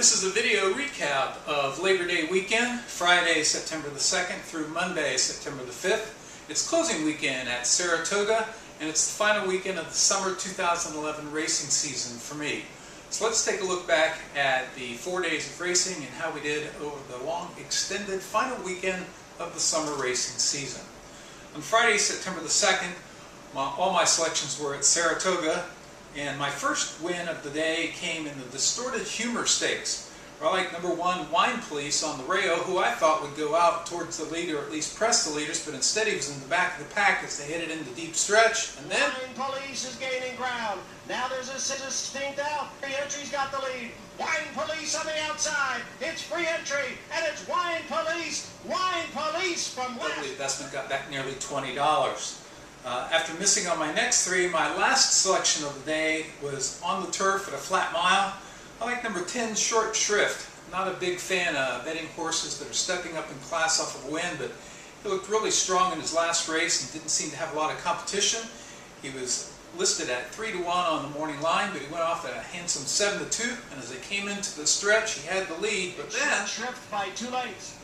This is a video recap of Labor Day weekend, Friday, September the 2nd through Monday, September the 5th. It's closing weekend at Saratoga, and it's the final weekend of the summer 2011 racing season for me. So let's take a look back at the 4 days of racing and how we did over the long, extended final weekend of the summer racing season. On Friday, September the 2nd, all my selections were at Saratoga, and my first win of the day came in the Distorted Humor Stakes, where I like number 1, Wine Police on the rail, who I thought would go out towards the lead, or at least press the leaders, but instead he was in the back of the pack as they headed into deep stretch. And then Wine Police is gaining ground. Now there's a 16th out. Free Entry's got the lead. Wine Police on the outside. It's Free Entry, and it's Wine Police. Wine Police from left. The investment got back nearly $20. After missing on my next 3, my last selection of the day was on the turf at a flat mile. I like number 10, Short Shrift. Not a big fan of betting horses that are stepping up in class off of a win, but he looked really strong in his last race and didn't seem to have a lot of competition. He was listed at 3-1 on the morning line, but he went off at a handsome 7-2, and as they came into the stretch, he had the lead, but then Shrift by 2 lengths.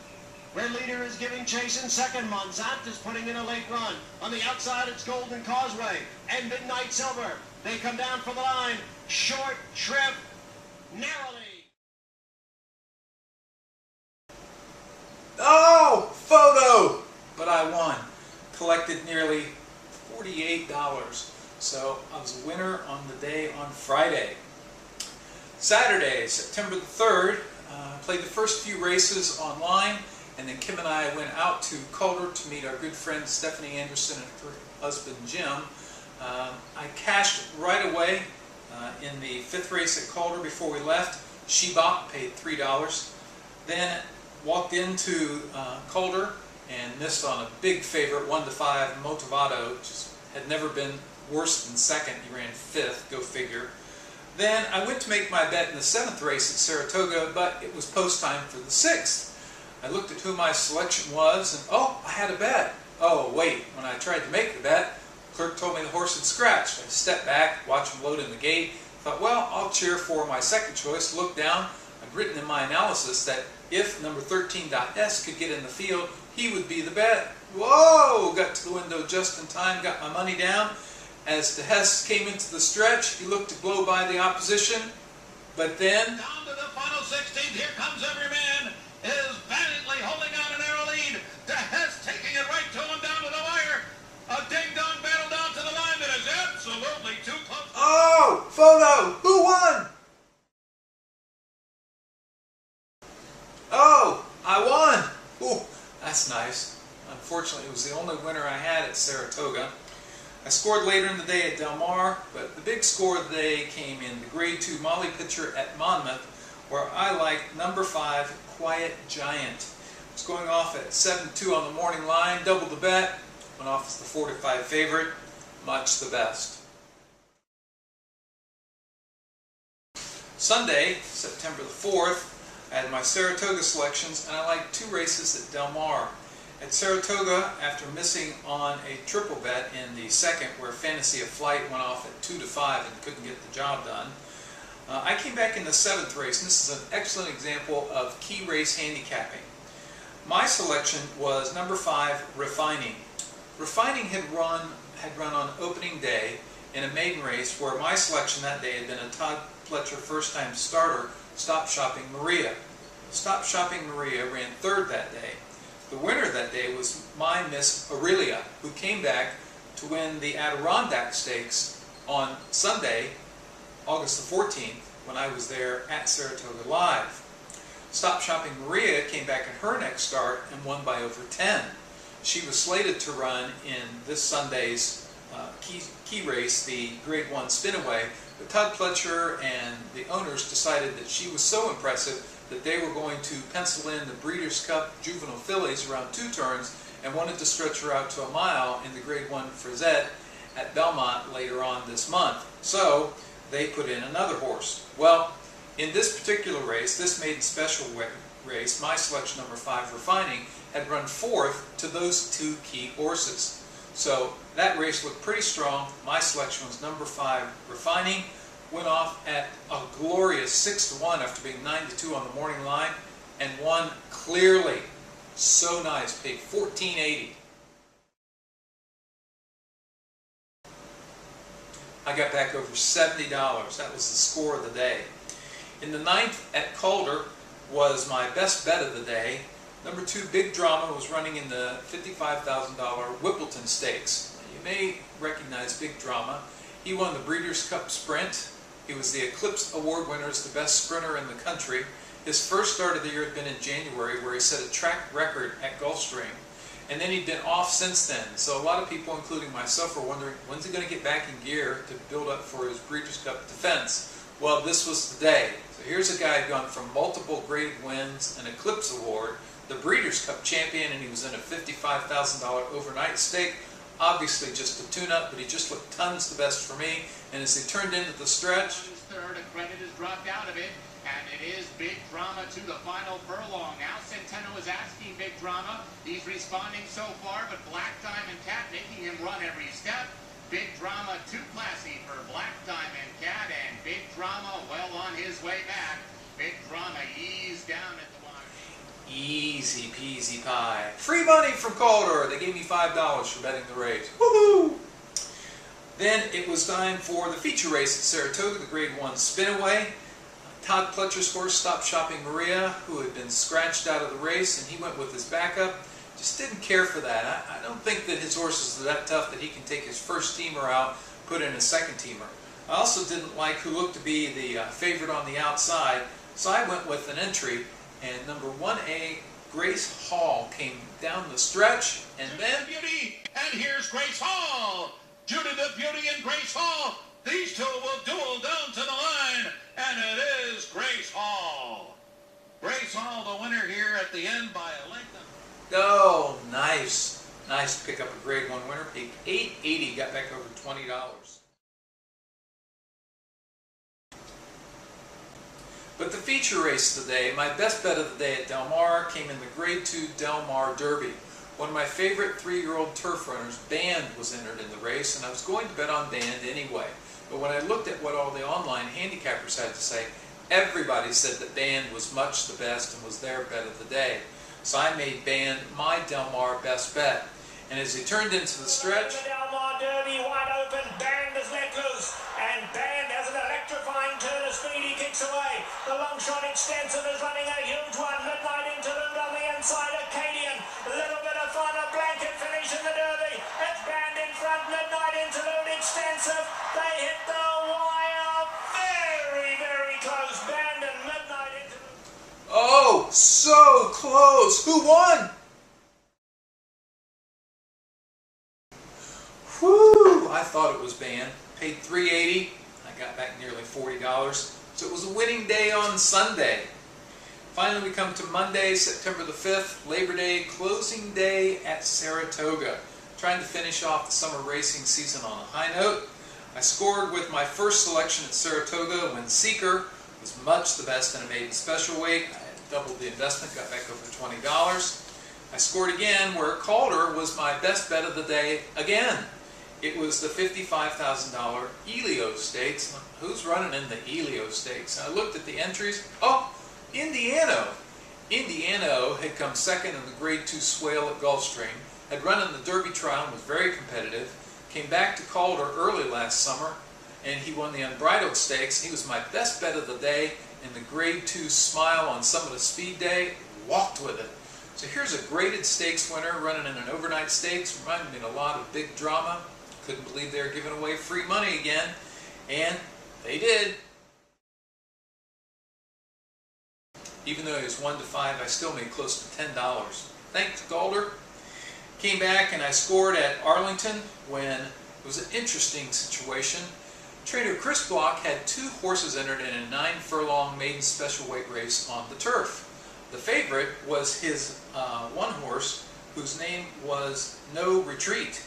Red Leader is giving chase in second. Monzant is putting in a late run. On the outside, it's Golden Causeway and Midnight Silver. They come down for the line. Short Shrift, narrowly. oh, photo! But I won. Collected nearly $48. So I was a winner on the day on Friday. Saturday, September the 3rd, played the first few races online. And then Kim and I went out to Calder to meet our good friend Stephanie Anderson and her husband Jim. I cashed right away in the 5th race at Calder before we left. Shebop paid $3. Then walked into Calder and missed on a big favorite, 1-5, Motivado, which had never been worse than second. He ran 5th, go figure. Then I went to make my bet in the 7th race at Saratoga, but it was post time for the 6th. I looked at who my selection was, and oh, I had a bet. Oh, wait, when I tried to make the bet, the clerk told me the horse had scratched. I stepped back, watched him load in the gate, thought, well, I'll cheer for my second choice. Looked down, I'd written in my analysis that if number 13.S could get in the field, he would be the bet. Whoa! Got to the window just in time, got my money down. As the Hess came into the stretch, he looked to blow by the opposition, but then Down to the final 16th, here comes Every Man. Is valiantly holding out a narrow lead. De Hess taking it right to him down to the wire. A ding-dong battle down to the line that is absolutely too close. oh, photo! Who won? Oh, I won! Ooh, that's nice. Unfortunately, it was the only winner I had at Saratoga. I scored later in the day at Del Mar, but the big score of the day came in the Grade 2 Molly Pitcher at Monmouth, where I liked number 5, Quiet Giant. It's going off at 7-2 on the morning line, doubled the bet, went off as the 4-5 favorite, much the best. Sunday, September the 4th, I had my Saratoga selections, and I liked 2 races at Del Mar. At Saratoga, after missing on a triple bet in the 2nd, where Fantasy of Flight went off at 2-5 and couldn't get the job done, I came back in the 7th race, and this is an excellent example of key race handicapping. My selection was number 5, Refining. Refining had run on opening day in a maiden race where my selection that day had been a Todd Pletcher first-time starter, Stop Shopping Maria. Stop Shopping Maria ran 3rd that day. The winner that day was my Miss Aurelia, who came back to win the Adirondack Stakes on Sunday, August the 14th, when I was there at Saratoga Live. Stop Shopping Maria came back in her next start and won by over 10. She was slated to run in this Sunday's key race, the Grade 1 Spinaway, but Todd Pletcher and the owners decided that she was so impressive that they were going to pencil in the Breeders' Cup Juvenile Fillies around 2 turns and wanted to stretch her out to a mile in the Grade 1 Frizette at Belmont later on this month. So they put in another horse. Well, in this particular race, this maiden special race, my selection number 5, Refining, had run 4th to those 2 key horses. So that race looked pretty strong. My selection was number 5, Refining. went off at a glorious 6-1 after being 9-2 on the morning line, and won clearly. So nice, paid $14.80. I got back over $70. That was the score of the day. In the ninth at Calder was my best bet of the day. Number 2, Big Drama, was running in the $55,000 Whippleton Stakes. You may recognize Big Drama. He won the Breeders' Cup Sprint. He was the Eclipse Award winner as the best sprinter in the country. His first start of the year had been in January, where he set a track record at Gulfstream. And then he'd been off since then. So a lot of people, including myself, were wondering, when's he going to get back in gear to build up for his Breeders' Cup defense? Well, this was the day. So here's a guy who'd gone from multiple graded wins, an Eclipse Award, the Breeders' Cup champion, and he was in a $55,000 overnight stake. Obviously just a tune-up, but he just looked tons the best for me. And as he turned into the stretch, His third, a credit has dropped out of it, and it is Big Drama to the final furlong. Now Centeno is asking Big Drama. He's responding so far, but Black Diamond Cat making him run every step. Big Drama too classy for Black Diamond Cat, and Big Drama well on his way back. Big Drama eased down at the wire. easy peasy pie. Free money from Calder. They gave me $5 for betting the race. Woohoo! Then it was time for the feature race at Saratoga, the Grade 1 Spinaway. Todd Pletcher's horse, Stop Shopping Maria, who had been scratched out of the race, and he went with his backup. Just didn't care for that. I don't think that his horse is that tough that he can take his first teamer out, put in a second teamer. I also didn't like who looked to be the favorite on the outside, so I went with an entry, and number 1A, Grace Hall, came down the stretch, and then... Beauty, and here's Grace Hall. Judy the Beauty and Grace Hall. These two will duel down to the line, and it is Grace Hall. Grace Hall, the winner here at the end by a length of... Oh, nice. Nice to pick up a Grade 1 winner. Paid $8.80, got back over $20. But the feature race of the day, my best bet of the day at Del Mar, came in the Grade 2 Del Mar Derby. One of my favorite 3-year-old turf runners, Band, was entered in the race, and I was going to bet on Band anyway. But when I looked at what all the online handicappers had to say, everybody said that Band was much the best and was their bet of the day. So I made Band my Del Mar best bet. And as he turned into the stretch... The Del Mar Derby wide open, Band is let loose, and Band has an electrifying turn of speed, he kicks away. The long shot Extensive is running a huge one, Midnight Interlude on the inside, Acadian, a little bit of fun, a blanket finish in the Derby, it's Band in front, Midnight Interlude, Extensive, they hit the wire, very, very close, Band and Midnight Interlude. Oh, so close! Who won? Whew! I thought it was Band. Paid $3.80. I got back nearly $40. So it was a winning day on Sunday. Finally, we come to Monday, September the 5th, Labor Day, closing day at Saratoga. Trying to finish off the summer racing season on a high note. I scored with my first selection at Saratoga when Seeker was much the best in a maiden special weight. I had doubled the investment, got back over $20. I scored again where Calder was my best bet of the day again. It was the $55,000 Elio Stakes. Who's running in the Elio Stakes? I looked at the entries. Oh, Indiano. Indiano had come second in the Grade 2 Swale at Gulfstream, had run in the Derby trial and was very competitive, came back to Calder early last summer, and he won the Unbridled Stakes. He was my best bet of the day in the Grade 2 Smile on Summit of Speed Day. Walked with it. So here's a graded stakes winner running in an overnight stakes. Reminded me a lot of Big Drama. Couldn't believe they were giving away free money again. And they did. Even though it was 1 to 5, I still made close to $10. Thanks, Calder. Came back and I scored at Arlington when it was an interesting situation. Trainer Chris Block had 2 horses entered in a 9-furlong maiden special weight race on the turf. The favorite was his one horse whose name was No Retreat.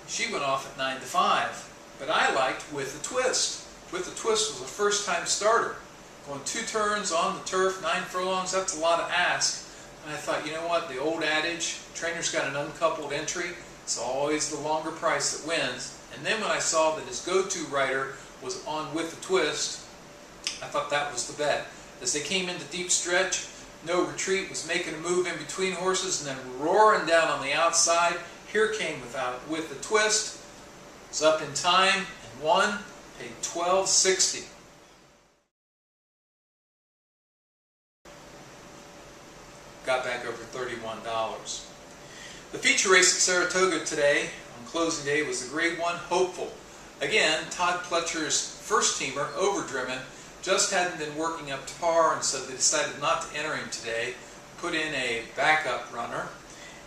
She went off at 9 to 5, but I liked With a Twist. With a Twist was a first-time starter. Going 2 turns on the turf, 9 furlongs, that's a lot of ask. And I thought, you know what, the old adage, trainer's got an uncoupled entry, it's always the longer price that wins. And then when I saw that his go-to rider was on With a Twist. I thought that was the bet. As they came into deep stretch, No Retreat was making a move in between horses and then roaring down on the outside. Here came With a Twist. Was up in time and won. Paid $12.60. Got back over $31. The feature race at Saratoga today on closing day was the Grade 1 Hopeful. Again, Todd Pletcher's first teamer, Overdriven, just hadn't been working up to par, and so they decided not to enter him today. Put in a backup runner,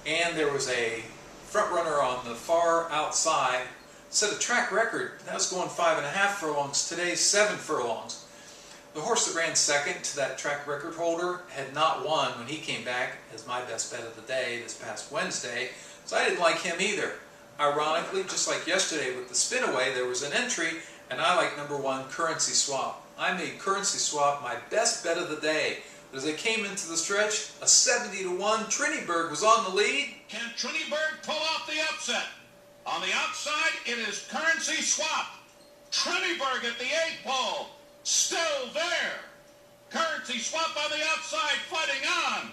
and there was a front runner on the far outside. Set a track record. That was going 5.5 furlongs. Today, 7 furlongs. The horse that ran second to that track record holder had not won when he came back as my best bet of the day this past Wednesday, so I didn't like him either. Ironically, just like yesterday with the Spinaway, there was an entry, and I like number 1, Currency Swap. I made Currency Swap my best bet of the day. But as I came into the stretch, a 70-1, Triniberg was on the lead. Can Triniberg pull off the upset? On the outside, it is Currency Swap. Triniberg at the 8 pole. Still there. Currency Swap on the outside, fighting on.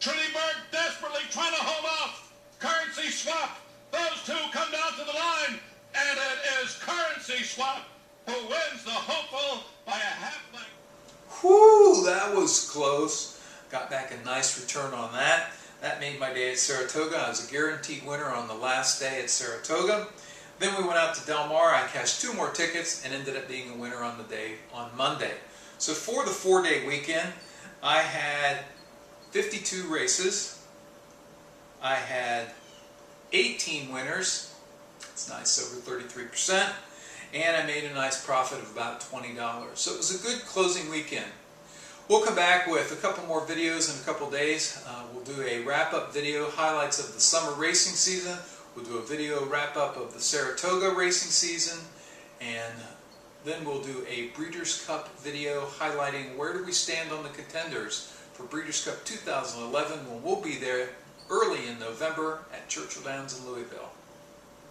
Triniberg desperately trying to hold off Currency Swap. Those two come down to the line, and it is Currency Swap who wins the Hopeful by a half length. Whew, that was close. Got back a nice return on that. That made my day at Saratoga. I was a guaranteed winner on the last day at Saratoga. Then we went out to Del Mar. I cashed 2 more tickets and ended up being a winner on the day on Monday. So for the 4-day weekend, I had 52 races. I had 18 winners. It's nice, over 33%. And I made a nice profit of about $20. So it was a good closing weekend. We'll come back with a couple more videos in a couple days. We'll do a wrap-up video, highlights of the summer racing season. We'll do a video wrap-up of the Saratoga racing season. And then we'll do a Breeders' Cup video highlighting where do we stand on the contenders for Breeders' Cup 2011 when we'll be there early in November at Churchill Downs in Louisville.